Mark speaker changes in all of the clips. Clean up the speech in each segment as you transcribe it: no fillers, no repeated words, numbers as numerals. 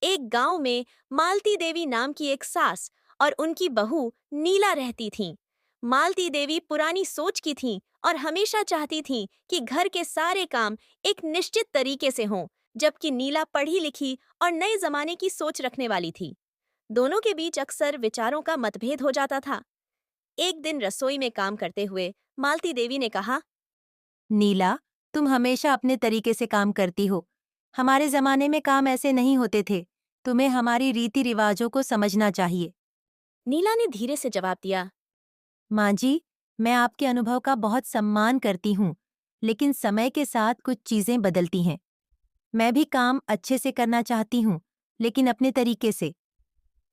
Speaker 1: एक गांव में मालती देवी नाम की एक सास और उनकी बहू नीला रहती थीं। मालती देवी पुरानी सोच की थीं और हमेशा चाहती थीं कि घर के सारे काम एक निश्चित तरीके से हों, जबकि नीला पढ़ी लिखी और नए जमाने की सोच रखने वाली थी। दोनों के बीच अक्सर विचारों का मतभेद हो जाता था। एक दिन रसोई में काम करते हुए मालती देवी ने कहा,
Speaker 2: नीला, तुम हमेशा अपने तरीके से काम करती हो। हमारे जमाने में काम ऐसे नहीं होते थे। तुम्हें हमारी रीति रिवाजों को समझना चाहिए।
Speaker 1: नीला ने धीरे से जवाब दिया,
Speaker 2: माँ जी, मैं आपके अनुभव का बहुत सम्मान करती हूँ, लेकिन समय के साथ कुछ चीजें बदलती हैं। मैं भी काम अच्छे से करना चाहती हूँ, लेकिन अपने तरीके से।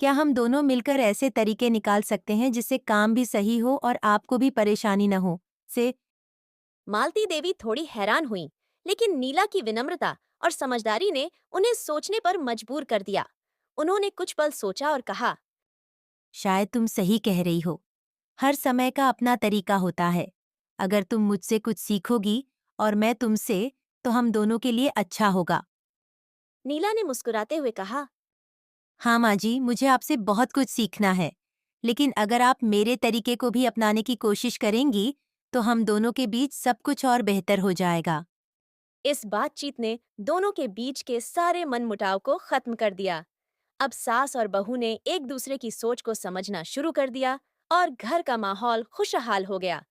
Speaker 2: क्या हम दोनों मिलकर ऐसे तरीके निकाल सकते हैं जिससे काम भी सही हो और आपको भी परेशानी न हो? से
Speaker 1: मालती देवी थोड़ी हैरान हुई, लेकिन नीला की विनम्रता और समझदारी ने उन्हें सोचने पर मजबूर कर दिया। उन्होंने कुछ पल सोचा और कहा,
Speaker 2: शायद तुम सही कह रही हो। हर समय का अपना तरीका होता है। अगर तुम मुझसे कुछ सीखोगी और मैं तुमसे, तो हम दोनों के लिए अच्छा होगा।
Speaker 1: नीला ने मुस्कुराते हुए कहा,
Speaker 2: हाँ माँ जी, मुझे आपसे बहुत कुछ सीखना है। लेकिन अगर आप मेरे तरीके को भी अपनाने की कोशिश करेंगी, तो हम दोनों के बीच सब कुछ और बेहतर हो जाएगा।
Speaker 1: इस बातचीत ने दोनों के बीच के सारे मनमुटाव को खत्म कर दिया। अब सास और बहू ने एक दूसरे की सोच को समझना शुरू कर दिया और घर का माहौल खुशहाल हो गया।